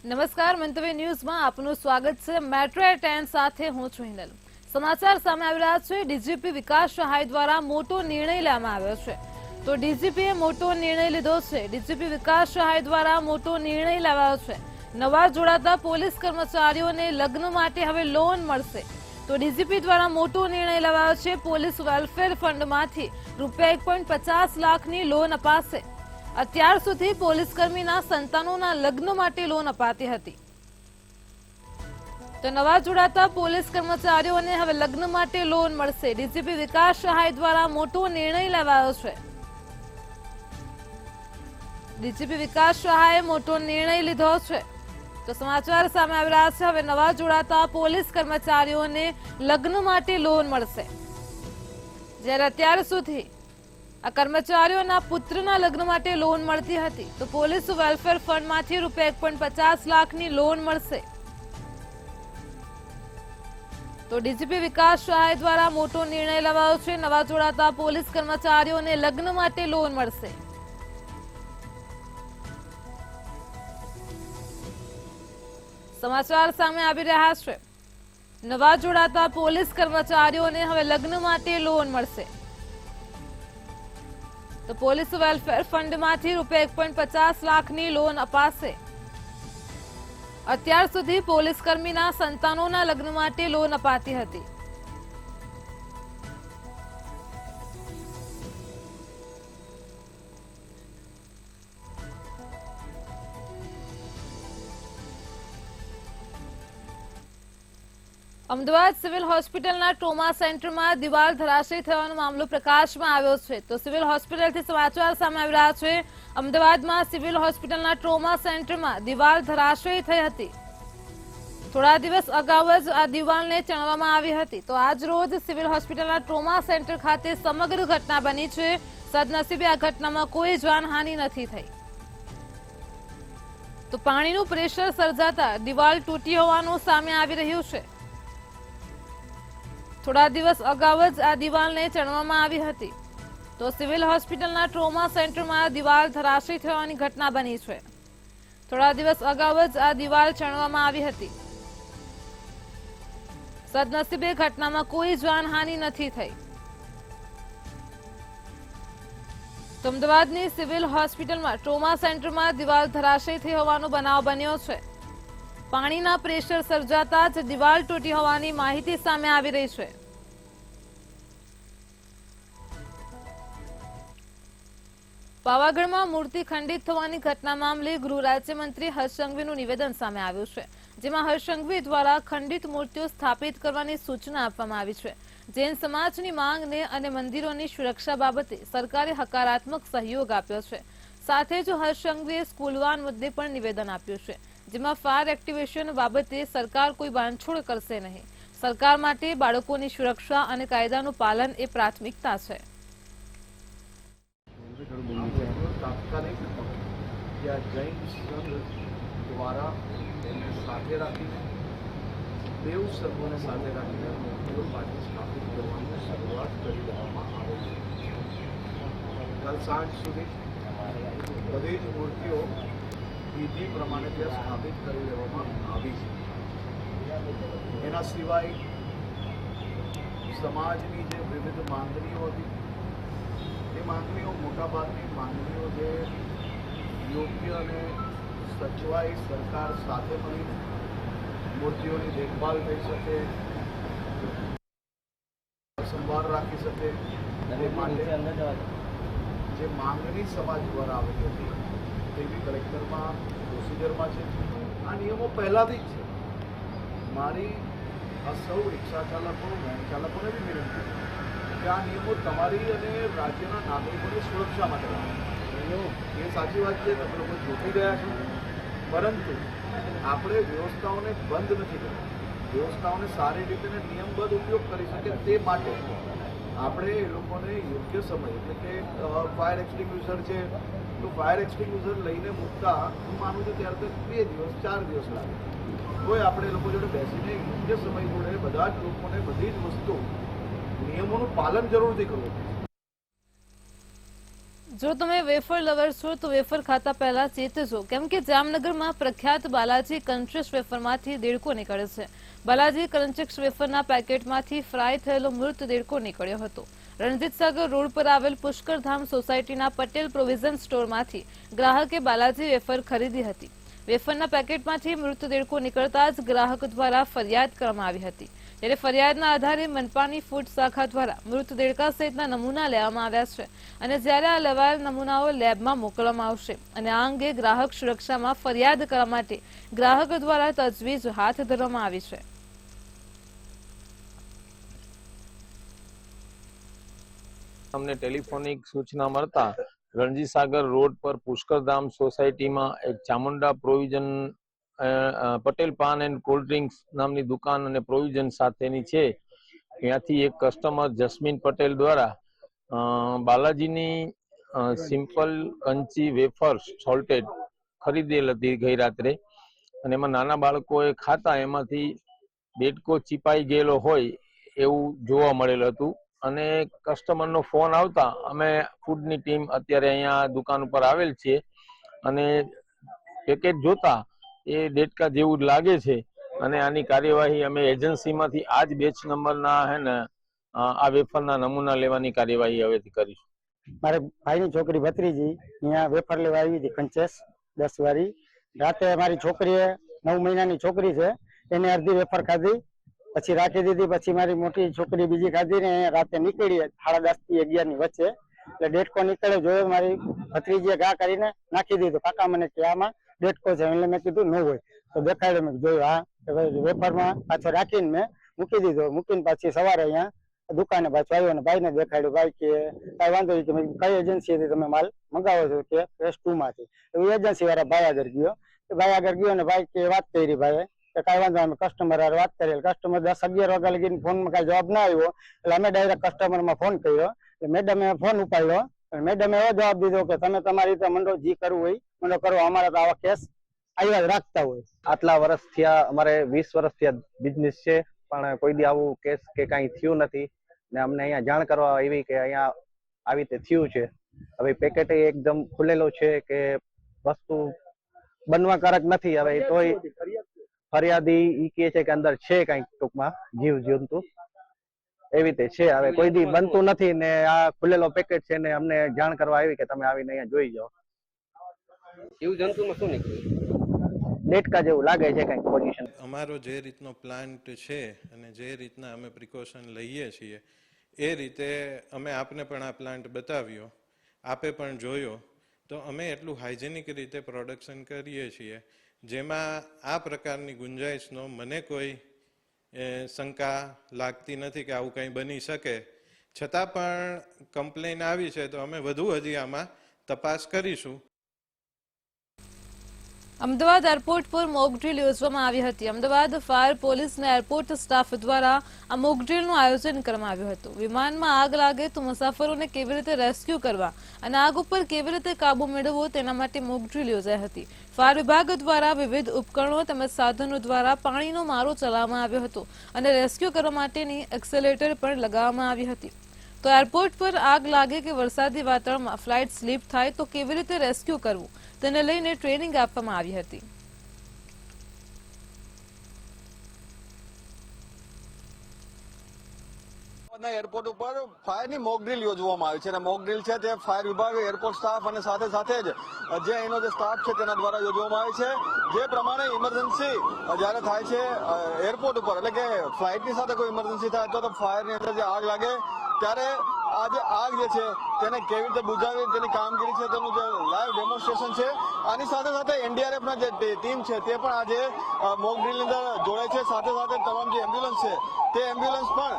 નમસ્કાર, મંતવ્ય ન્યૂઝમાં આપનું સ્વાગત છે। મેટ્રો 10 સાથે હું છું હિનલ। સમાચાર સામે આવી રહ્યા છે। ડીજીપી વિકાસ સહાય દ્વારા મોટો નિર્ણય લેવામાં આવ્યો છે। તો ડીજીપીએ મોટો નિર્ણય લીધો છે। ડીજીપી વિકાસ સહાય દ્વારા મોટો નિર્ણય લેવાયો છે। નવા જોડાતા પોલીસ કર્મચારીઓને લગ્ન માટે હવે લોન મળશે। તો ડીજીપી દ્વારા મોટો નિર્ણય લેવાયો છે। પોલીસ વેલફેર ફંડમાંથી રૂપિયા 1.50 લાખની લોન અપાશે। અત્યાર સુધી પોલીસકર્મીના સંતાનોના લગ્ન માટે લોન અપાતી હતી। તો નવા જોડાતા પોલીસ કર્મચારીઓને હવે લગ્ન માટે લોન મળશે। ડીજીપી વિકાસ સહાય દ્વારા મોટો નિર્ણય લેવાયો છે। ડીજીપી વિકાસ સહાયે મોટો નિર્ણય લીધો છે। તો સમાચાર સામે આવી રહ્યા છે। હવે નવા જોડાતા પોલીસ કર્મચારીઓને લગ્ન માટે લોન મળશે। જ્યારે અત્યાર સુધી આ કર્મચારીઓના પુત્રના લગ્ન માટે લોન મળતી હતી, તો પોલીસ વેલફેર ફંડમાંથી રૂપિયા 1.50 લાખની લોન મળશે। તો ડીજીપી વિકાસ સહાય દ્વારા મોટો નિર્ણય લેવાયો છે। નવા જોડાતા પોલીસ કર્મચારીઓને લગ્ન માટે લોન મળશે। સમાચાર સામે આવી રહ્યા છે। નવા જોડાતા પોલીસ કર્મચારીઓને હવે લગ્ન માટે લોન મળશે। તો પોલીસ વેલફેર ફંડમાંથી રૂપિયા 1.50 લાખની લોન અપાશે। અત્યાર સુધી પોલીસ કર્મીના સંતાનોના લગ્ન માટે લોન અપાતી હતી। અમદાવાદ સિવિલ હોસ્પિટલના ટ્રોમા સેન્ટરમાં દિવાલ ધરાશયી થવાનો મામલો પ્રકાશમાં આવ્યો છે। તો સિવિલ હોસ્પિટલથી સમાચાર સામે આવી રહ્યા છે। અમદાવાદમાં સિવિલ હોસ્પિટલના ટ્રોમા સેન્ટરમાં દિવાલ ધરાશયી થઈ હતી। થોડા દિવસ અગાઉ જ આ દિવાલને ચણવામાં આવી હતી। તો આજ રોજ સિવિલ હોસ્પિટલના ટ્રોમા સેન્ટર ખાતે સમગ્ર ઘટના બની છે। સદનસીબે આ ઘટનામાં કોઈ જાનહાનિ નથી થઈ। તો પાણીનું પ્રેશર સર્જાતા દિવાલ તૂટી હોવાનું સામે આવી રહ્યું છે। થોડા દિવસ અગાઉ જ આ દિવાલને ચણવામાં આવી હતી। તો સિવિલ હોસ્પિટલના ટ્રોમા સેન્ટરમાં દિવાલ ધરાશયી થવાની ઘટના બની છે। થોડા દિવસ અગાઉ જ આ દિવાલ ચણવામાં આવી હતી। સદનસીબે ઘટનામાં કોઈ જાનહાનિ નથી થઈ। તો અમદાવાદની સિવિલ હોસ્પિટલમાં ટ્રોમા સેન્ટરમાં દિવાલ ધરાશયી થઈ હોવાનો બનાવ બન્યો છે। પાણીના પ્રેશર સર્જાતા જ દિવાલ તૂટી હોવાની માહિતી સામે આવી રહી છે। પાવાગઢમાં મૂર્તિ ખંડિત થવાની ઘટના મામલે ગૃહ રાજ્યમંત્રી હર્ષ સંઘવીનું નિવેદન સામે આવ્યું છે। જેમાં હર્ષ સંઘવી દ્વારા ખંડિત મૂર્તિઓ સ્થાપિત કરવાની સૂચના આપવામાં આવી છે। જૈન સમાજની માંગને અને મંદિરોની સુરક્ષા બાબતે સરકારે હકારાત્મક સહયોગ આપ્યો છે। સાથે જ હર્ષ સંઘવીએ સ્કૂલ વાન મુદ્દે પણ નિવેદન આપ્યું છે। જેમાં ફાયર એક્ટિવેશન બાબતે સરકાર કોઈ બાંધછોડ કરશે નહીં। સરકાર માટે બાળકોની સુરક્ષા અને કાયદાનું પાલન એ પ્રાથમિકતા છે। તાત્કાલિક જૈન સંઘ દ્વારા એને સાથે રાખીને દેવ સંઘોને સાથે રાખીને મૂર્તિઓ પાછી સ્થાપિત કરવાની શરૂઆત કરી દેવામાં આવે છે। કાલ સાંજ સુધી બધી જ મૂર્તિઓ વિધિ પ્રમાણે ત્યાં સ્થાપિત કરી દેવામાં આવી છે। એના સિવાય સમાજની જે વિવિધ માંગણીઓ હતી એ માંગણીઓ મોટાભાગની માંગણીઓ જે યોગ્ય અને સચવાઈ સરકાર સાથે મળી મૂર્તિઓની દેખભાલ થઈ શકે, સંભાળ રાખી શકે એ માટે જે માંગણી સમાજ દ્વારા આવેલી હતી તેવી કલેક્ટરમાં પ્રોસિજરમાં છે। આ નિયમો પહેલાંથી જ છે। મારી આ સૌ રિક્ષા ચાલકો વેન ચાલકોને બી વિનંતી કે આ નિયમો તમારી અને રાજ્યના નાગરિકોની સુરક્ષા માટે લાવે। એ સાચી વાત છે, તમે લોકો જોતી ગયા છો, પરંતુ આપણે વ્યવસ્થાઓને બંધ નથી કરવી। વ્યવસ્થાઓને સારી રીતે નિયમબદ્ધ ઉપયોગ કરી શકે તે માટે આપણે એ લોકોને યોગ્ય સમય એટલે કે ફાયર એક્સટિંગ્યુશર છે તો ફાયર એક્સટિંગ્યુશર લઈને મૂકતા હું માનું છું ત્યારે તો 2 દિવસ 4 દિવસ લાગે। તોય આપણે એ લોકો જોડે બેસીને યોગ્ય સમય જોડે બધા જ લોકોને બધી જ વસ્તુ નિયમોનું પાલન જરૂરથી કરવું પડશે। જો તમે વેફર લવર છો તો વેફર ખાતા પહેલા ચેતજો, કેમ કે જામનગરમાં પ્રખ્યાત બાલાજી ક્રન્ચીસ વેફરમાંથી દેડકો નીકળે છે. બાલાજી ક્રન્ચીસ વેફરના પેકેટમાંથી ફ્રાય થયેલો મૃત દેડકો નીકળ્યો હતો. રણજીત સાગર રોડ પર આવેલ પુષ્કરધામ સોસાયટીના પટેલ પ્રોવિઝન સ્ટોરમાંથી ગ્રાહકે બાલાજી વેફર ખરીદી હતી. વેફરના પેકેટમાંથી મૃત દેડકો નીકળતા જ ગ્રાહક દ્વારા ફરિયાદ કરવામાં આવી હતી. ત્યારે ફરિયાદના આધારે મનપાની ફૂડ શાખા દ્વારા મૃત દેડકા સહિતના નમૂના લેવામાં આવ્યા છે અને જ્યારે આ લેવાયેલ નમૂનાઓ લેબમાં મોકલવામાં આવશે અને આ અંગે ગ્રાહક સુરક્ષામાં ફરિયાદ કરવા માટે ગ્રાહક દ્વારા તજવીજ હાથ ધરવામાં આવી છે. અમને ટેલિફોનિક સૂચના મળતા રણજીત સાગર રોડ પર પુષ્કરધામ સોસાયટીમાં એક Chamunda provision Patel PAN and cold drinks નામની દુકાન અને પ્રોવિઝન સાથેની છે. ત્યાંથી એક કસ્ટમર જસ્મીન પટેલ દ્વારા બાલાજીની સિમ્પલ કંચી વેફર્સ સોલ્ટેડ ખરીદેલ હતી ગઈ રાત્રે, અને એમાં નાના બાળકોએ ખાતા એમાંથી દેડકો ચીપાઈ ગયેલો હોય એવું જોવા મળેલ હતું. અને કસ્ટમરનો ફોન આવતા અમે ફૂડની ટીમ અત્યારે અહીંયા દુકાન ઉપર આવેલ છે અને પેકેટ જોતા એ દેડકા જેવું જ લાગે છે અને આની કાર્યવાહી અમે એજન્સીમાંથી આ જ બેચ નંબરના હે ને આ વેફરના નમૂના લેવાની કાર્યવાહી હવેથી કરીશું. મારે ભાઈની છોકરી ભત્રીજી અહીંયા વેફર લેવા આવી હતી કંચેસ 10 વાળી. રાતે મારી છોકરીએ 9 મહિનાની છોકરી છે, એને અડધી વેફર ખાધી, પછી રાખી દીધી. પછી મારી મોટી છોકરી બીજી ખાધી ને રાતે નીકળી 10:30 થી 11 ની વચ્ચે. એટલે દેડકો નીકળ્યો જોયો, મારી ભત્રીજીએ ઘા કરીને નાખી દીધો. કાકા મને કે આમાં દેડકો છે, એટલે મેં કીધું ન હોય તો દેખાડ્યો. મેં જોયું હા વેફરમાં પાછો રાખીને મેં મૂકી દીધો. મૂકીને પાછી સવારે અહીંયા દુકાને પાછો આવ્યો અને ભાઈને દેખાડ્યું. ભાઈ કે કઈ વાંધો નહીં, તમે કઈ એજન્સીથી તમે માલ મંગાવો છો? કે PS2 માંથી. એવી એજન્સી વાળા ભાઈ આગળ ગયો. ભાઈ આગળ ગયો અને ભાઈ કે વાત કરી ભાઈએ કે કઈ વાંધો, અમે કસ્ટમર વાત કરી. કસ્ટમર 10-11 વાગ્યા લગીને ફોનમાં કઈ જવાબ ના આવ્યો, એટલે અમે ડાયરેક્ટ કસ્ટમરમાં ફોન કર્યો. એટલે મેડમે ફોન ઉપાડ્યો. મેડમે એવો જવાબ દીધો કે તમે તમારી રીતે મંડો જી કરવું હોય મંડો કરો, અમારા તો આવા કેસ આવ્યા જ રાખતા હોય. આટલા વર્ષ થયા, અમારે 20 વર્ષ થયા બિઝનેસ છે, પણ કોઈ દી આવું કેસ કે કઈ થયું નથી. ને અમને અહીંયા જાણ કરવા આવી કે અહીંયા આવી રીતે થયું છે. હવે પેકેટ એકદમ ખુલેલો છે કે વસ્તુ બનવાકારક નથી. હવે તોય ફરિયાદી ઈ કહે છે કે અંદર છે કઈક ટૂંકમાં જીવ જંતુ એવી રીતે છે. હવે કોઈ દી બનતું નથી ને આ ખુલેલો પેકેટ છે ને અમને જાણ કરવા આવી કે તમે આવીને અહીંયા જોઈ જાઓ. જીવ જંતુમાં શું નીકળ્યું? દેડકા જેવું લાગે છે કઈક પોઝિશન. અમારો જે રીતનો પ્લાન્ટ છે અને જે રીતના અમે પ્રિકોશન લઈએ છીએ એ રીતે અમે આપને પણ આ પ્લાન્ટ બતાવ્યો, આપે પણ જોયો. તો અમે એટલું હાઇજેનિક રીતે પ્રોડક્શન કરીએ છીએ જેમાં આ પ્રકારની ગુંજાઈશનો મને કોઈ શંકા લાગતી નથી કે આવું કંઈ બની શકે. છતાં પણ કમ્પ્લેન આવી છે તો અમે વધુ હજી આમાં તપાસ કરીશું. અમદાવાદ એરપોર્ટ પર મોકડ્રીલ યોજવામાં આવી હતી. અમદાવાદ ફાયર પોલીસ અને એરપોર્ટ સ્ટાફ દ્વારા આ મોકડ્રીલનું આયોજન કરવામાં આવ્યું હતું. વિમાનમાં આગ લાગે તો મુસાફરોને કેવી રીતે રેસ્ક્યુ કરવા અને આગ ઉપર કેવી રીતે કાબુ મેળવવો તેના માટે મોકડ્રીલ યોજાઈ હતી. ફાયર વિભાગ દ્વારા વિવિધ ઉપકરણો તેમજ સાધનો દ્વારા પાણીનો મારો ચલાવવામાં આવ્યો હતો અને રેસ્ક્યુ કરવા માટેની એક્સેલેટર પણ લગાવવામાં આવી હતી. તો એરપોર્ટ પર આગ લાગે કે વરસાદી વાતાવરણમાં ફ્લાઇટ સ્લીપ થાય તો કેવી રીતે રેસ્ક્યુ કરવું તેને લઈને ટ્રેનિંગ આપવામાં આવી હતી. એરપોર્ટ ઉપર ફાયરની મોક ડ્રીલ યોજવામાં આવી છે અને મોક ડ્રીલ છે તે ફાયર વિભાગ, એરપોર્ટ સ્ટાફ અને સાથે સાથે જ જે અહીંનો જે સ્ટાફ છે તેના દ્વારા યોજવામાં આવી છે. જે પ્રમાણે ઇમરજન્સી જયારે થાય છે એરપોર્ટ ઉપર, એટલે કે ફ્લાઇટની સાથે કોઈ ઇમરજન્સી થાય તો ફાયરની અંદર જે આગ લાગે ત્યારે આ જે આગ જે છે તેને કેવી રીતે બુઝાવી તેની કામગીરી છે તેનું જે લાઈવ ડેમોન્સ્ટ્રેશન છે. આની સાથે સાથે એનડીઆરએફના જે ટીમ છે તે પણ આજે મોક ડ્રીલની અંદર જોડાય છે. સાથે સાથે તમામ જે એમ્બ્યુલન્સ છે તે એમ્બ્યુલન્સ પણ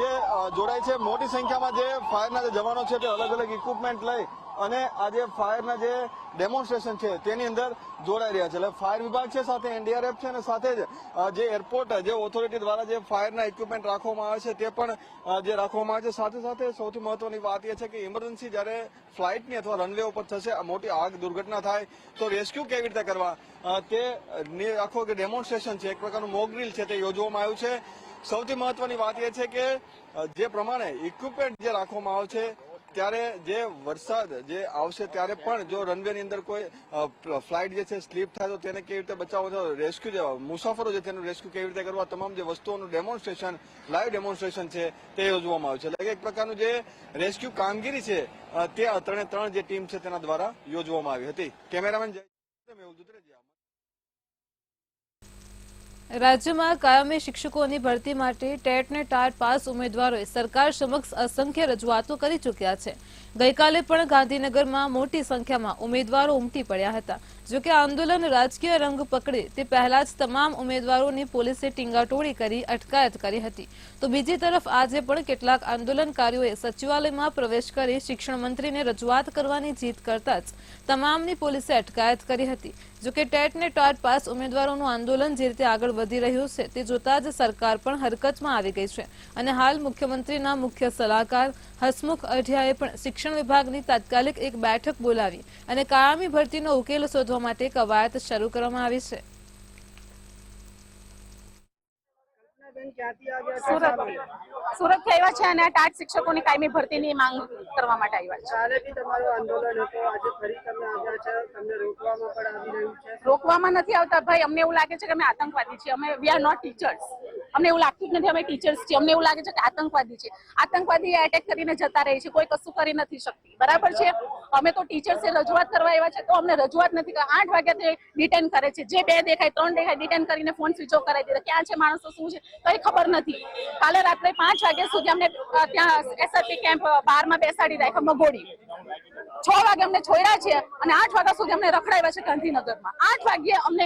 જે જોડાય છે. મોટી સંખ્યામાં જે ફાયરના જે જવાનો છે તે અલગ અલગ ઇક્વિપમેન્ટ લઈ અને આજે ફાયરના જે ડેમોન્સ્ટ્રેશન છે તેની અંદર જોડાઈ રહ્યા છે. એટલે ફાયર વિભાગ છે, સાથે એનડીઆરએફ છે અને સાથે જ જે એરપોર્ટ જે ઓથોરિટી દ્વારા જે ફાયરના ઇક્વિપમેન્ટ રાખવામાં આવે છે તે પણ જે રાખવામાં આવે છે. સાથે સાથે સૌથી મહત્વની વાત એ છે કે ઇમરજન્સી જયારે ફ્લાઇટની અથવા રનવે ઉપર થશે, મોટી આગ દુર્ઘટના થાય તો રેસ્ક્યુ કેવી રીતે કરવા તે આખો જે ડેમોન્સ્ટ્રેશન છે, એક પ્રકારનું મોક ડ્રીલ છે તે યોજવામાં આવ્યું છે. સૌથી મહત્વની વાત એ છે કે જે પ્રમાણે ઇક્વિપમેન્ટ જે રાખવામાં આવે છે ત્યારે જે વરસાદ જે આવશે ત્યારે પણ જો રનવેની અંદર કોઈ ફ્લાઇટ જે છે સ્લીપ થાય તો તેને કેવી રીતે બચાવવો, રેસ્ક્યુ મુસાફરો છે તેનું રેસ્ક્યુ કેવી રીતે કરવા, તમામ જે વસ્તુઓનું ડેમોન્સ્ટ્રેશન, લાઈવ ડેમોન્સ્ટ્રેશન છે તે યોજવામાં આવ્યું છે. એટલે કે એક પ્રકારનું જે રેસ્ક્યુ કામગીરી છે તે 3 જે ટીમ છે તેના દ્વારા યોજવામાં આવી હતી. કેમેરામેન જય મેહુલ દુધરેજિયા. રાજ્યમાં કાયમી શિક્ષકોની ભરતી માટે ટેટ ને ટાટ પાસ ઉમેદવારોએ સરકાર સમક્ષ અસંખ્ય રજૂઆતો કરી ચૂક્યા છે. ગઈકાલે પણ ગાંધીનગરમાં મોટી સંખ્યામાં ઉમેદવારો ઉમટી પડ્યા હતા. જોકે આંદોલન રાજકીય રંગ પકડે તે પહેલા જ તમામ ઉમેદવારોની પોલીસે ટીંગાટોળી કરી અટકાયત કરી હતી. તો બીજી તરફ આજે પણ કેટલાક આંદોલનકારીઓએ સચિવાલયમાં પ્રવેશ કરી શિક્ષણ મંત્રીને રજૂઆત કરવાની જીદ કરતા જ તમામની પોલીસે અટકાયત કરી હતી. જોકે ટેટ ને ટાટ પાસ ઉમેદવારોનું આંદોલન જે રીતે આગળ વધી રહ્યું છે તે જોતા જ સરકાર પણ હરકતમાં આવી ગઈ છે અને હાલ મુખ્યમંત્રીના મુખ્ય સલાહકાર હસમુખ અઢિયાએ પણ શિક્ષણ વિભાગની તાત્કાલિક એક બેઠક બોલાવી અને કાયમી ભરતીનો ઉકેલ શોધવા માટે કવાયત શરૂ કરવામાં આવી છે. સુરત થી આવ્યા છે અને ટાટ શિક્ષકોની કાયમી ભરતીની માંગ કરવા માટે આવ્યા છે. રોકવામાં નથી આવતા ભાઈ, અમને એવું લાગે છે કે અમે આતંકવાદી છીએ. અમે વી આર નોટ ટીચર્સ. અમને એવું લાગતું જ નથી અમે ટીચર્સ છીએ. અમને એવું લાગે છે કે આતંકવાદી છે. આતંકવાદી એટેક કરીને જતા રહે છે, કોઈ કશું કરી નથી શકતી. બરાબર છે. અમે તો ટીચર્સે રજૂઆત કરવા આવ્યા છે તો અમને રજૂઆત નથી કરી. 8 વાગ્યાથી ડિટેન કરે છે. જે 2 દેખાય 3 દેખાય ડિટેન કરીને ફોન સ્વિચ ઓફ કરાવી દીધા. ક્યાં છે માણસો, શું છે કઈ ખબર નથી. કાલે રાત્રે 5 વાગ્યા સુધી અમને ત્યાં એસઆરપી કેમ્પ 12 માં બેસાડી રાખ્યા મગોડી. 6 વાગે અમને છોડ્યા છે અને 8 વાગ્યા સુધી અમને રખડાવ્યા છે ગાંધીનગરમાં. 8 વાગ્યે અમને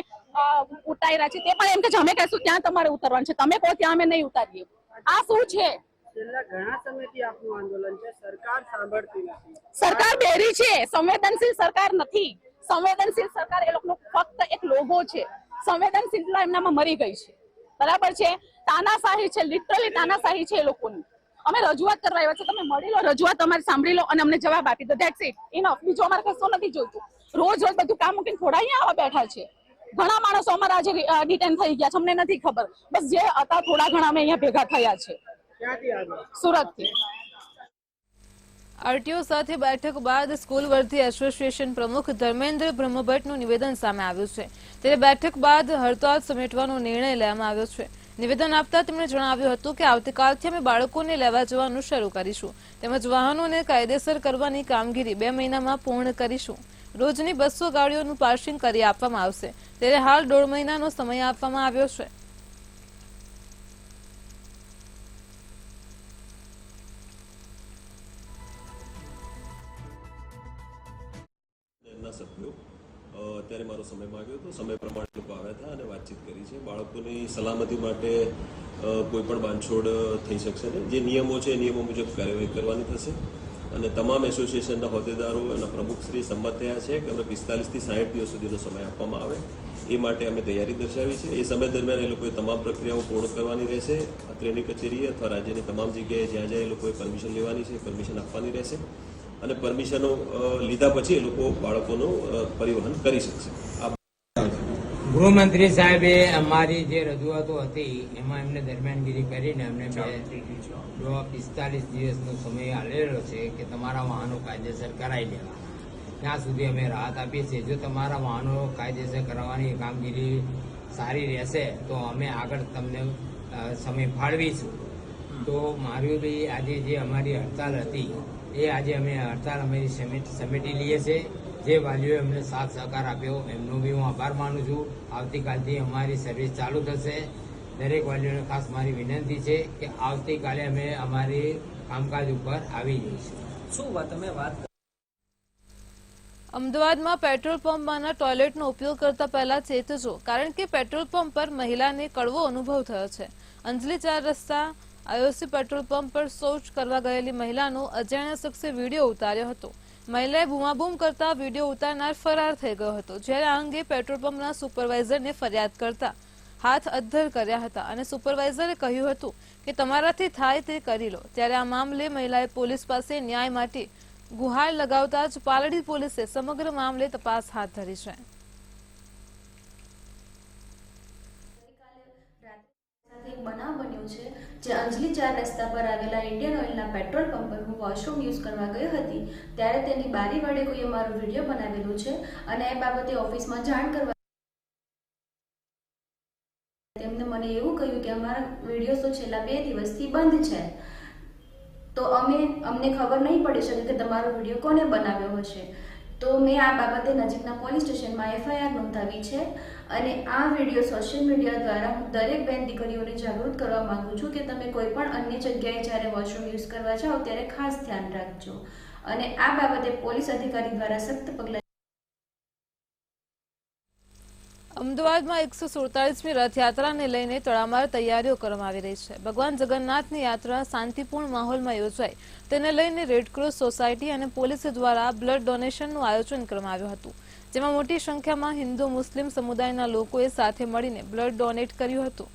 ઉતાર્યા છે. તે પણ એમ કે અમે કહીશું ત્યાં તમારે ઉતરવાનું છે, તમે કહો ત્યાં અમે નહીં ઉતારીએ. આ શું છે? ઘણા સમયથી આપનું આંદોલન છે, સરકાર સાંભળતી નથી. સરકાર બેરી છે, સંવેદનશીલ સરકાર નથી. સંવેદનશીલ સરકાર એ લોકોનો ફક્ત એક લોગો છે. સંવેદનશીલતા એમનામાં મરી ગઈ છે. બરાબર છે. તાનાશાહી છે, લિટરલી તાનાશાહી છે એ લોકોની. અમે રજૂઆત કરવા આવ્યા છે, તમે મળી લો, રજૂઆત અમારી સાંભળી લો અને અમને જવાબ આપી દો. That's it, enough. બીજું અમારે કશું નથી જોઈતું. રોજ બધું કામ મૂકીને થોડા અહીંયા આવા બેઠા છે. ઘણા માણસો અમારા આજે ડિટેન થઈ ગયા છે, અમને નથી ખબર. બસ જે હતા થોડા ઘણા અમે અહીંયા ભેગા થયા છે. સુરતથી. આરટીઓ સાથે બેઠક બાદ સ્કૂલ વર્ધી એસોસિએશન પ્રમુખ ધર્મેન્દ્ર બ્રહ્મભટ્ટનું નિવેદન સામે આવ્યું છે. ત્યારે બેઠક બાદ હડતાળ સમેટવાનો નિર્ણય લેવામાં આવ્યો છે. નિવેદન આપતા તેમણે જણાવ્યું હતું કે આવતીકાલથી અમે બાળકોને લેવા જવાનું શરૂ કરીશું. તેમજ વાહનોને કાયદેસર કરવાની કામગીરી 2 મહિનામાં પૂર્ણ કરીશું. રોજની 200 ગાડીઓનું પાર્સિંગ કરી આપવામાં આવશે. ત્યારે હાલ 1.5 મહિનાનો સમય આપવામાં આવ્યો છે. સભ્યો અત્યારે મારો સમય માંગ્યો હતો. સમય પ્રમાણે લોકો આવ્યા હતા અને વાતચીત કરી છે. બાળકોની સલામતી માટે કોઈ પણ બાંધછોડ થઈ શકશે નહીં. જે નિયમો છે એ નિયમો મુજબ કાર્યવાહી કરવાની થશે અને તમામ એસોસિએશનના હોદ્દેદારો અને પ્રમુખશ્રી સંમત થયા છે કે અમને 45 થી 60 દિવસ સુધીનો સમય આપવામાં આવે. એ માટે અમે તૈયારી દર્શાવી છે. એ સમય દરમિયાન એ લોકોએ તમામ પ્રક્રિયાઓ પૂર્ણ કરવાની રહેશે. અત્રેની કચેરીએ અથવા રાજ્યની તમામ જગ્યાએ જ્યાં જ્યાં એ લોકોએ પરમિશન લેવાની છે પરમિશન આપવાની રહેશે અને પરમિશનો લીધા પછી એ લોકો બાળકોનું પરિવહન કરી શકશે. ગૃહમંત્રી સાહેબે અમારી જે રજૂઆતો હતી એમાં એમને દરમિયાનગીરી કરીને અમને 45 દિવસનો સમય આલેલો છે કે તમારા વાહનો કાયદેસર કરાવી લેવા. ત્યાં સુધી અમે રાહત આપીએ છીએ. જો તમારા વાહનો કાયદેસર કરાવવાની કામગીરી સારી રહેશે તો અમે આગળ તમને સમય ફાળવીશું. તો મારું બી આજે જે અમારી હડતાલ હતી એ આજે અમે હડતાલ અમારી સમેટી લઈએ છીએ. જે વાલીઓએ અમને સાથ સહકાર આપ્યો એમનો બી હું આભાર માનું છું. આવતીકાલથી અમારી સર્વિસ ચાલુ થશે. દરેક વાલીઓને ખાસ મારી વિનંતી છે કે આવતીકાલે અમે અમારી કામકાજ ઉપર આવી જઈશું. શું તમે વાત અમદાવાદમાં પેટ્રોલ પંપમાંના ટોયલેટનો ઉપયોગ કરતા પહેલા ચેતજો, કારણ કે પેટ્રોલ પંપ પર મહિલાને કડવો અનુભવ થયો છે. અંજલી 4 રસ્તા આઈઓસી પેટ્રોલ પંપ પર શૌચ કરવા ગયેલી મહિલાનો અજાણ્યા શખ્સે વિડીયો ઉતાર્યો હતો. મહિલાએ બૂમાબૂમ કરતા વિડીયો ઉતારનાર ફરાર થઈ ગયો હતો. જ્યારે આ અંગે પેટ્રોલ પંપના સુપરવાઇઝરને ફરિયાદ કરતા હાથ અદ્ધર કર્યા હતા અને સુપરવાઇઝરે કહ્યું હતું કે તમારાથી થાય તે કરી લો. ત્યારે આ મામલે મહિલાએ પોલીસ પાસે ન્યાય માટે ગુહાર લગાવતા જ પાલડી પોલીસે સમગ્ર મામલે તપાસ હાથ ધરી છે. એક બનાવ બન્યો છે જે અંજલી 4 રસ્તા પર આવેલા ઇન્ડિયન ઓઇલના પેટ્રોલ પંપ પર હું વોશરૂમ યુઝ કરવા ગઈ હતી ત્યારે તેની બારી વડે કોઈએ મારો વિડીયો બનાવેલો છે અને એ બાબતે ઓફિસમાં જાણ કરવા તેમને મને એવું કહ્યું કે અમારા વિડીયો તો છેલ્લા 2 દિવસથી બંધ છે, તો અમને ખબર નહીં પડી શકે કે તમારો વિડીયો કોને બનાવ્યો હશે. તો મેં આ બાબતે નજીકના પોલીસ સ્ટેશનમાં FIR નોંધાવી છે અને આ વિડીયો સોશિયલ મીડિયા દ્વારા હું દરેક બેન દીકરીઓને જાગૃત કરવા માંગુ છું કે તમે કોઈ પણ અન્ય જગ્યાએ જ્યારે વોશરૂમ યુઝ કરવા જાઓ ત્યારે ખાસ ધ્યાન રાખજો અને આ બાબતે પોલીસ અધિકારી દ્વારા સખ્ત પગલાં. અમદાવાદમાં 147મી રથયાત્રાને લઈને તડામાર તૈયારીઓ કરવામાં આવી રહી છે. ભગવાન જગન્નાથની યાત્રા શાંતિપૂર્ણ માહોલમાં યોજાય તેને લઈને રેડક્રોસ સોસાયટી અને પોલીસ દ્વારા બ્લડ ડોનેશનનું આયોજન કરવામાં આવ્યું હતું, જેમાં મોટી સંખ્યામાં હિન્દુ મુસ્લિમ સમુદાયના લોકોએ સાથે મળીને બ્લડ ડોનેટ કર્યું હતું.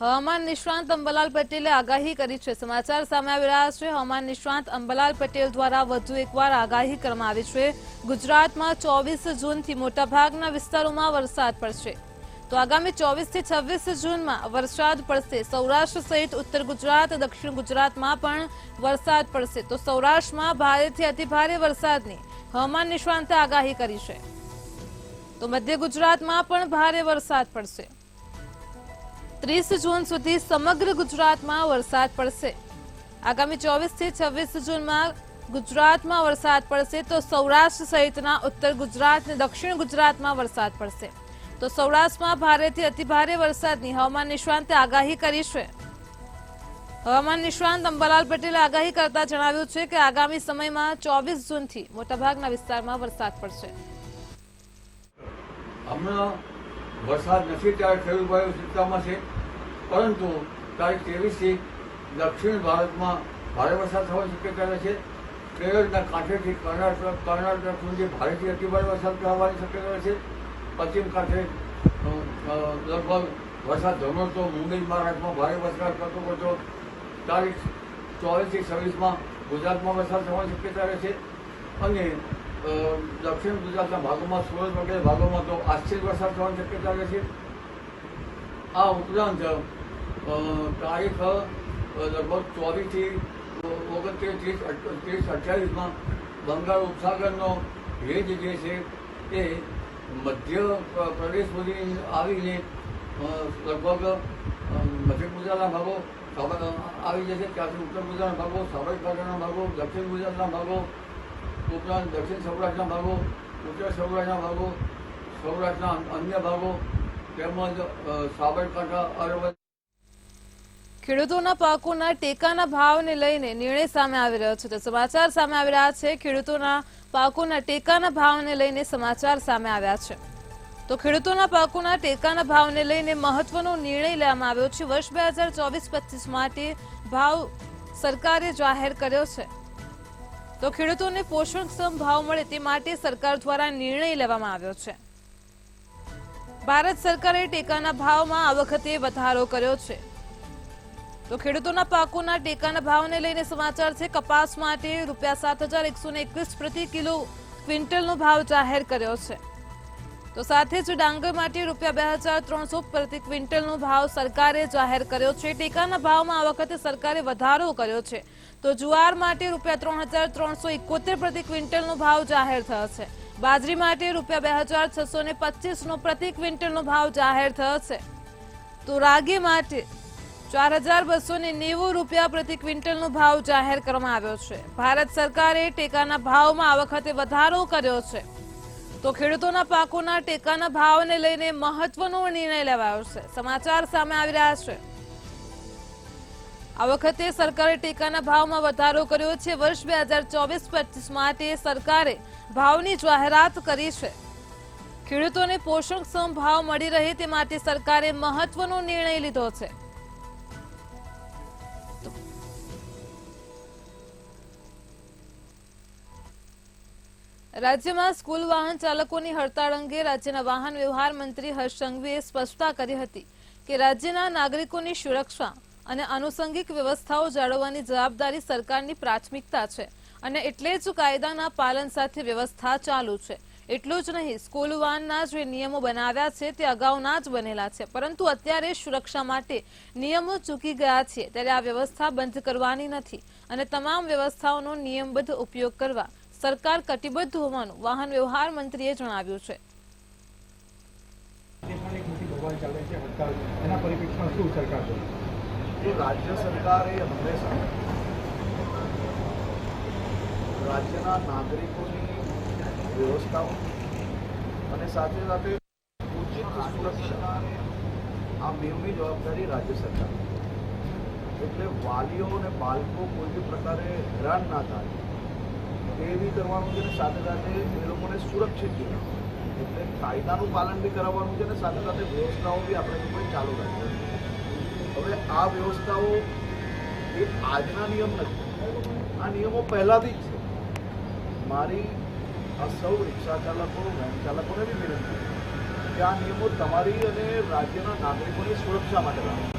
હવામાન નિષ્ણાંત અંબાલાલ પટેલે આગાહી કરી છે. સમાચાર સામે આવી રહ્યા છે. હવામાન નિષ્ણાંત અંબાલાલ પટેલ દ્વારા વધુ એકવાર આગાહી કરવામાં આવી છે. ગુજરાતમાં 24 જૂનથી મોટાભાગના વિસ્તારોમાં વરસાદ પડશે. તો આગામી 24 થી 26 જૂનમાં વરસાદ પડશે. સૌરાષ્ટ્ર સહિત ઉત્તર ગુજરાત, દક્ષિણ ગુજરાતમાં પણ વરસાદ પડશે. તો સૌરાષ્ટ્રમાં ભારેથી અતિભારે વરસાદની હવામાન નિષ્ણાંતે આગાહી કરી છે. તો મધ્ય ગુજરાતમાં પણ ભારે વરસાદ પડશે. 30 જૂન સુધી સમગ્ર ગુજરાતમાં વરસાદ પડશે. આગામી 24 થી 26 જૂનમાં ગુજરાતમાં વરસાદ પડશે. તો સૌરાષ્ટ્ર સહિતના ઉત્તર ગુજરાત અને દક્ષિણ ગુજરાતમાં વરસાદ પડશે. તો સૌરાષ્ટ્રમાં ભારેથી અતિભારે વરસાદની હવામાન નિષ્ણાંતે આગાહી કરી છે. હવામાન નિષ્ણાંત અંબાલાલ પટેલે આગાહી કરતા જણાવ્યું છે કે આગામી સમયમાં 24 જૂનથી મોટાભાગના વિસ્તારમાં વરસાદ પડશે. હમણાં વરસાદ નથી ત્યારે ખેડૂત ભાઈઓ ચિંતામાં છે, પરંતુ તારીખ 23થી દક્ષિણ ભારતમાં ભારે વરસાદ થવાની શક્યતા રહે છે. કેરળના કાંઠેથી કર્ણાટક સુધી ભારેથી અતિભારે વરસાદ થવાની શક્યતા રહે છે. પશ્ચિમ કાંઠે લગભગ વરસાદ ધમણતો મુંબઈ મહારાષ્ટ્રમાં ભારે વરસાદ કરતો તારીખ 24 થી 26માં ગુજરાતમાં વરસાદ થવાની શક્યતા રહે છે અને દક્ષિણ ગુજરાતના ભાગોમાં, સુરત વગેરે ભાગોમાં તો આજથી જ વરસાદ થવાની શક્યતા રહે છે. આ ઉપરાંત તારીખ લગભગ 24 થી 29, 30, 28માં બંગાળ ઉપસાગરનો ભેજ જે છે એ મધ્ય પ્રદેશ સુધી આવીને લગભગ મધ્ય ગુજરાતના ભાગો આવી જશે. ત્યાંથી ઉત્તર ગુજરાતના ભાગો, સાબરકાંઠાના ભાગો, દક્ષિણ ગુજરાતના ભાગો ઉપરાંત દક્ષિણ સૌરાષ્ટ્રના ભાગો, ઉત્તર સૌરાષ્ટ્રના ભાગો, સૌરાષ્ટ્રના અન્ય ભાગો તેમજ સાબરકાંઠા, અરવલ્લી. ખેડૂતોના પાકોના ટેકાના ભાવને લઈને નિર્ણય સામે આવી રહ્યો છે. તો સમાચાર સામે આવી રહ્યા છે. ખેડૂતોના પાકોના ટેકાના ભાવને લઈને સમાચાર સામે આવ્યા છે. તો ખેડૂતોના પાકોના ટેકાના ભાવને લઈને મહત્વનો નિર્ણય લેવામાં આવ્યો છે. વર્ષ 2024-25 માટે ભાવ સરકારે જાહેર કર્યો છે. તો ખેડૂતોને પોષણક્ષમ ભાવ મળે તે માટે સરકાર દ્વારા નિર્ણય લેવામાં આવ્યો છે. ભારત સરકારે ટેકાના ભાવમાં આ વખતે વધારો કર્યો છે. તો ખેડૂતોના પાકોના ટેકાના ભાવને લઈને સમાચાર છે. કપાસ માટે ₹7,121 પ્રતિ કિલો ક્વિન્ટલનો ભાવ જાહેર કર્યો છે. તો સાથે જ ડાંગર માટે ₹2,300 પ્રતિ ક્વિન્ટલનો ભાવ સરકારે જાહેર કર્યો છે. ટેકાના ભાવમાં આ વખતે સરકારે વધારો કર્યો છે. તો જુવાર માટે ₹3,371 પ્રતિ ક્વિન્ટલનો ભાવ જાહેર થયો છે. બાજરી માટે ₹2,625 પ્રતિ ક્વિન્ટલનો ભાવ જાહેર થયો છે. તો રાગી માટે ₹4,290 પ્રતિ ક્વિન્ટલનો ભાવ જાહેર કરવામાં આવ્યો છે. ભારત સરકારે ટેકાના ભાવમાં આ વખતે વધારો કર્યો છે. તો ખેડૂતોના પાકોના ટેકાના ભાવને લઈને મહત્વનો નિર્ણય લેવાયો છે. સમાચાર સામે આવી રહ્યા છે. આ વખતે સરકારે ટેકાના ભાવમાં વધારો કર્યો છે. વર્ષ 2024-25 માટે સરકારે ભાવની જાહેરાત કરી છે. ખેડૂતોને પોષણક્ષમ ભાવ મળી રહે તે માટે સરકારે મહત્વનો નિર્ણય લીધો છે. રાજ્યમાં સ્કૂલ વાહન ચાલકોની હડતાળ અંગે રાજ્યના વાહન વ્યવહાર મંત્રી હર્ષ સંઘવીએ સ્પષ્ટતા કરી હતી કે રાજ્યના નાગરિકોની સુરક્ષા અને આનુષંગિક વ્યવસ્થાઓ જાળવવાની જવાબદારી સરકારની પ્રાથમિકતા છે અને એટલે જ કાયદાના પાલન સાથે વ્યવસ્થા ચાલુ છે। એટલું જ નહીં, સ્કૂલ વાનના જે નિયમો બનાવ્યા છે તે અગાઉના જ બનેલા છે, પરંતુ અત્યારે સુરક્ષા માટે નિયમો ચૂકી ગયા છે ત્યારે આ વ્યવસ્થા બંધ કરવાની નથી અને તમામ વ્યવસ્થાઓનો નિયમબદ્ધ ઉપયોગ કરવા સરકાર કટિબદ્ધ હોવાનું વાહન વ્યવહાર મંત્રીએ જણાવ્યું છે। રાજ્ય સરકારે હંમેશા રાજ્યના નાગરિકોની વ્યવસ્થાઓ અને સાથે સાથે ઉચિત સુરક્ષા આ બેવની જવાબદારી રાજ્ય સરકાર એટલે વાલીઓ અને બાળકો કોઈ બી પ્રકારે હેરાન ના થાય એ બી કરવાનું છે ને સાથે સાથે એ લોકોને સુરક્ષિત જીવન એટલે કાયદાનું પાલન બી કરાવવાનું છે ને સાથે સાથે વ્યવસ્થાઓ બી આપણે લોકોએ ચાલુ રાખવાની। હવે આ વ્યવસ્થાઓ એ આજના નિયમ નથી, આ નિયમો પહેલાંથી જ છે। મારી આ સૌ રિક્ષા ચાલકો વેન ચાલકોને બી વિનંતી કે આ નિયમો તમારી અને રાજ્યના નાગરિકોની સુરક્ષા માટે લાવો।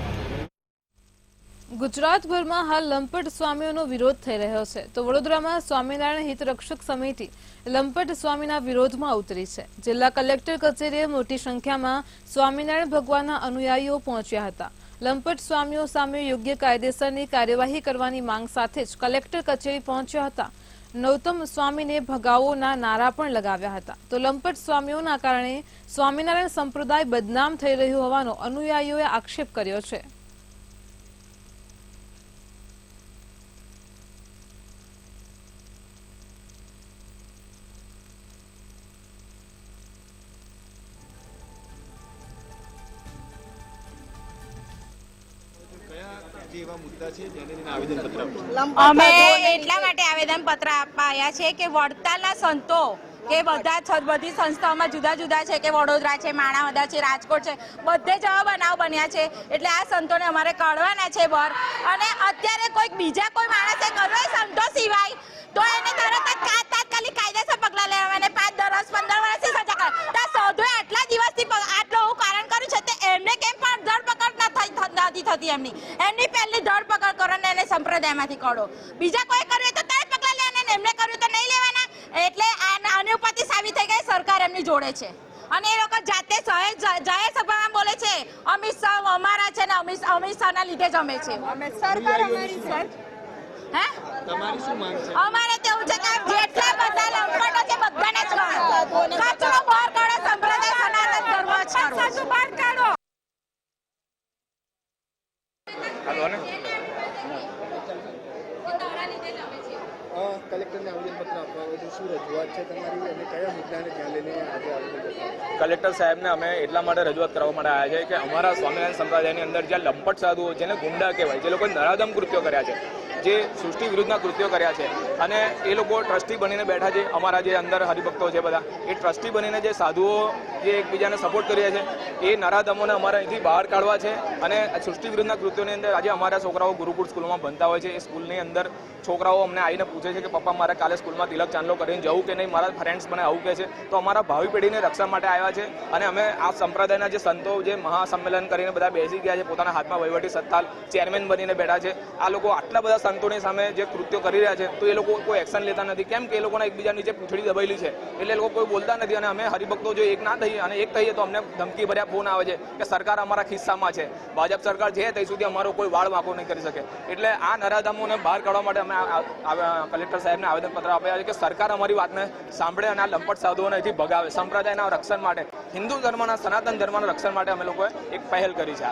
ગુજરાતભરમાં હાલ લંપટ સ્વામીઓનો વિરોધ થઈ રહ્યો છે તો વડોદરામાં સ્વામિનારાયણ હિતરક્ષક સમિતિ લંપટ સ્વામીના વિરોધમાં ઉતરી છે। જિલ્લા કલેક્ટર કચેરીએ મોટી સંખ્યામાં સ્વામિનારાયણ ભગવાનના અનુયાયીઓ પહોંચ્યા હતા। લંપટ સ્વામીઓ સામે યોગ્ય કાયદેસરની કાર્યવાહી કરવાની માંગ સાથે જ કલેક્ટર કચેરી પહોંચ્યા હતા। નૌતમ સ્વામીને ભગાવોના નારા પણ લગાવ્યા હતા તો લંપટ સ્વામીઓના કારણે સ્વામિનારાયણ સંપ્રદાય બદનામ થઈ રહ્યો હોવાનો અનુયાયીઓએ આક્ષેપ કર્યો છે। અમે એટલા માટે આવેદન પત્ર આપ્યા છે કે વડતાલના સંતો કે બધી સંસ્થાઓમાં જુદા જુદા છે કે વડોદરા છે, માણાવદર છે, રાજકોટ છે, બધે જવા બનાવ બન્યા છે એટલે આ સંતોને અમારે કાઢવાના છે બહાર। અને અત્યારે કોઈ બીજા કોઈ માણસે કર્યો સંતો સિવાય તો એને તરત જ તાત્કાલિક કાયદેસર પગલાં લેવા અને 5, 10, 15 વર્ષથી સજા કરે। તો સંતોએ આટલા દિવસથી આટલું કારણ કર્યું છે તે એમને કેમ પણ ધરપકડ નથી થતી એમની પહેલી ધરપકડ કરો ને એને સંપ્રદાયમાંથી કાઢો। બીજા કોઈ કર્યું તો તરત પગલાં લેવાના, એમને કર્યું તો નહીં લેવાના। એટલે આની ઉપરથી સાબિત થઈ ગઈ સરકાર એમની જોડે છે અને એ લોકો જાતે જાહેર સભામાં બોલે છે અમિત શાહ અમારા છે ને અમિત શાહના લીધે જ અમે છે। સરકાર અમારી છે। હે તમારી શું માંગ છે? અમારે તેવું છે કે જેટલા બધા લંપટો છે બધાને જ કચરો બહાર કાઢો, સંપ્રદાય સનાતન ધર્મ જ સાચું બહાર કાઢો। કલેક્ટરને આવેદનપત્ર આપવા આવે શું રજૂઆત છે તમારી અને કયા મુદ્દાને ધ્યાન લઈને આજે આવેદન? કલેક્ટર સાહેબને અમે એટલા માટે રજૂઆત કરવા માટે આવ્યા છે કે અમારા સ્વામિનારાયણ સંપ્રદાયની અંદર જ્યાં લંપટ સાધુઓ જેને ગુંડા કહેવાય, જે લોકોએ નરાધમ કૃત્યો કર્યા છે, જે સૃષ્ટિ વિરુદ્ધના કૃત્યો કર્યા છે અને એ લોકો ટ્રસ્ટી બનીને બેઠા છે, અમારા જે અંદર હરિભક્તો છે બધા એ ટ્રસ્ટી બનીને જે સાધુઓ જે એકબીજાને સપોર્ટ કરી રહ્યા છે એ નરાધમોને અમારે અહીંથી બહાર કાઢવા છે। અને સૃષ્ટિ વિરુદ્ધના કૃત્યોની અંદર આજે અમારા છોકરાઓ ગુરુકુળ સ્કૂલમાં ભણતા હોય છે, એ સ્કૂલની અંદર છોકરાઓ અમને આવીને પૂછે છે કે પપ્પા મારે કાલે સ્કૂલમાં તિલક ચાંદલો કરીને જવું કે નહીં, મારા ફ્રેન્ડ્સ મને આવું કહે છે। તો અમારા ભાવિ પેઢીને રક્ષા માટે આવ્યા છે અને અમે આ સંપ્રદાયના જે સંતો જે મહાસંમેલન કરીને બધા બેસી ગયા છે, પોતાના હાથમાં વહીવટી સત્તા ચેરમેન બનીને બેઠા છે। આ લોકો આટલા બધા સંતોની સામે જે કૃત્યો કરી રહ્યા છે તો એ લોકો કોઈ એક્શન લેતા નથી, કેમ કે એ લોકોના એકબીજાની જે પૂંછડી દબાયેલી છે એટલે એ લોકો કોઈ બોલતા નથી। અને અમે હરિભક્તો જો એક ના થઈએ અને એક થઈએ તો અમને ધમકી ભર્યા ફોન આવે છે કે સરકાર અમારા ખિસ્સામાં છે, ભાજપ સરકાર છે ત્યાં સુધી અમારો કોઈ વાળ વાંકો નહીં કરી શકે। એટલે આ નરાધમોને બહાર કાઢવા માટે અમે કલેક્ટર સાહેબને આવેદનપત્ર આપ્યા છે કે સરકાર અમારી વાતને સાંભળે અને આ લંપટ સાધુઓને અહીંથી ભગાવે। સંપ્રદાયના રક્ષણ માટે, હિન્દુ ધર્મના સનાતન ધર્મના રક્ષણ માટે અમે લોકોએ એક પહેલ કરી છે।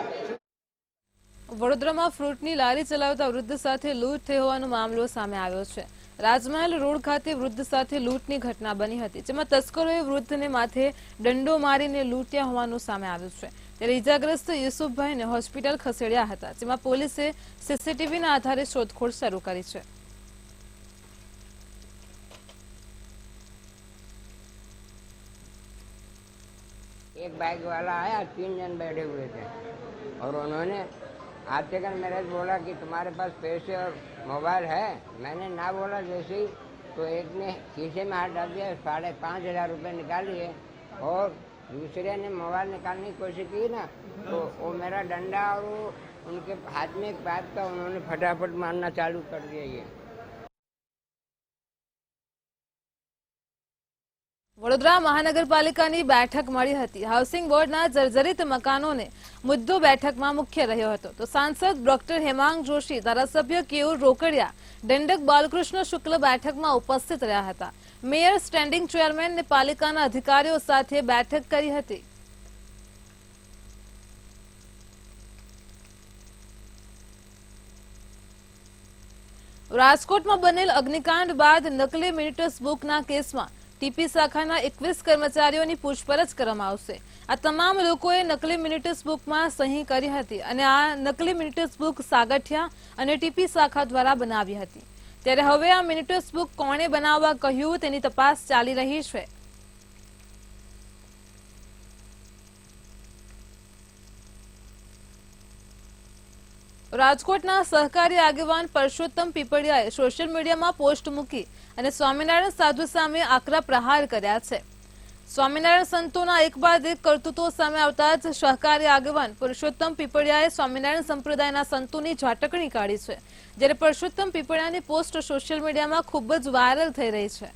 વડોદરામાં ફ્રૂટની લારી ચલાવતા વૃદ્ધ સાથે લૂંટ થઈ હોવાનો મામલો સામે આવ્યો છે। રાજમહેલ રોડ ખાતે વૃદ્ધ સાથે લૂંટની ઘટના બની હતી, જેમાં તસ્કરોએ વૃદ્ધને માથે દંડો મારીને લૂંટ્યા હોવાનું સામે આવ્યું છે। ત્યારે ઇજાગ્રસ્ત યુસુફભાઈને હોસ્પિટલ ખસેડ્યા હતા, જેમાં પોલીસે સીસીટીવીના આધારે શોધખોળ શરૂ કરી છે। एक बाइक वाला आया, 3 जन बैठे हुए थे और उन्होंने आते कर मेरे से बोला कि तुम्हारे पास पैसे और मोबाइल है। मैंने ना बोला, जैसे ही तो एक ने शीशे में हाथ डाल दिया, 5,500 रुपये निकालिए और दूसरे ने मोबाइल निकालने की कोशिश की ना, तो वो मेरा डंडा और वो उनके हाथ में एक बात था, उन्होंने फटाफट मारना चालू कर दिया। ये વડોદરા મહાનગરપાલિકાની બેઠક મળી હતી। હાઉસિંગ બોર્ડના જર્જરિત મકાનોને મુદ્દો બેઠકમાં મુખ્ય રહ્યો હતો। તો સાંસદ ડોક્ટર હેમાંગ જોશી, ધારાસભ્ય કેયુર રોકડિયા, દંડક બાલકૃષ્ણ શુક્લ બેઠકમાં ઉપસ્થિત રહ્યા હતા। મેયર, સ્ટેન્ડિંગ ચેરમેન અને પાલિકાના અધિકારીઓ સાથે બેઠક કરી હતી। રાજકોટમાં બનેલ અગ્નિકાંડ બાદ નકલી મિનિટસ બુકના કેસમાં ટીપી શાખાના 21 કર્મચારીઓની પૂછપરછ કરવામાં આવશે। આ તમામ લોકોએ નકલી મિનિટસ બુકમાં સહી કરી હતી અને આ નકલી મિનિટસ બુક સાગઠિયા અને ટીપી શાખા દ્વારા બનાવી હતી। ત્યારે હવે આ મિનિટસ બુક કોણે બનાવવા કહ્યું તેની તપાસ ચાલી રહી છે। રાજકોટના સહકારી આગેવાન પરસોત્તમ પીપળિયાએ સોશિયલ મીડિયામાં પોસ્ટ મૂકી અને સ્વામિનારાયણ સાધુ સામે આકરા પ્રહાર કર્યા છે। સ્વામિનારાયણ સંતોના એક બાદ એક કરતૂતો સામે આવતા જ સહકારી આગેવાન પરસોત્તમ પીપળિયાએ સ્વામિનારાયણ સંપ્રદાયના સંતોની ઝાટકણી કાઢી છે। જ્યારે પરસોત્તમ પીપળિયાની પોસ્ટ સોશિયલ મીડિયામાં ખૂબ જ વાયરલ થઈ રહી છે।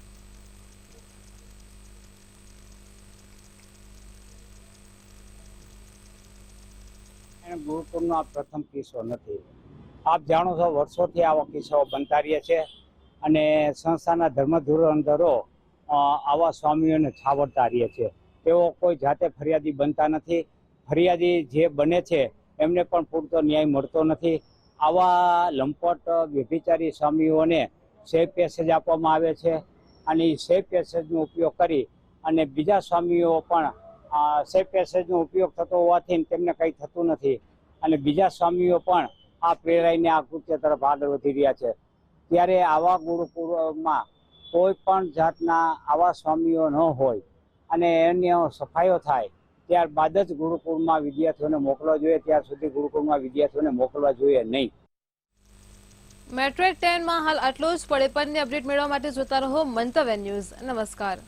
ગુરુકુળનો આ પ્રથમ કિસ્સો નથી। આપ જાણો છો, વર્ષોથી આવા કિસ્સાઓ બનતા રહ્યા છે અને સંસ્થાના ધર્મધુરંધરો આવા સ્વામીઓને છાવરતા રહે છે। તેઓ કોઈ જાતે ફરિયાદી બનતા નથી। ફરિયાદી જે બને છે એમને પણ પૂરતો ન્યાય મળતો નથી। આવા લંપટ વ્યભિચારી સ્વામીઓને સેફ પેસેજ આપવામાં આવે છે અને એ સેફ પેસેજનો ઉપયોગ કરી અને બીજા સ્વામીઓ પણ સેફ પેસેજનો ઉપયોગ થતો હોવાથી તેમને કંઈ થતું નથી અને બીજા સ્વામીઓ પણ આ પ્રેરાઈને આ કૃત્ય તરફ આગળ વધી રહ્યા છે। ત્યારે આવા ગુરુકુળમાં કોઈ પણ જાતના આવા સ્વામીઓ ન હોય અને એનો સફાયો થાય ત્યારબાદ જ ગુરુકુળમાં વિદ્યાર્થીઓને મોકલવા જોઈએ। ત્યાર સુધી ગુરુકુળમાં વિદ્યાર્થીઓને મોકલવા જોઈએ નહીં। મેટ્રો 10માં હાલ આટલું જ। પડે પરની અપડેટ મેળવવા માટે જોતા રહો મંતવ્ય ન્યૂઝ। નમસ્કાર।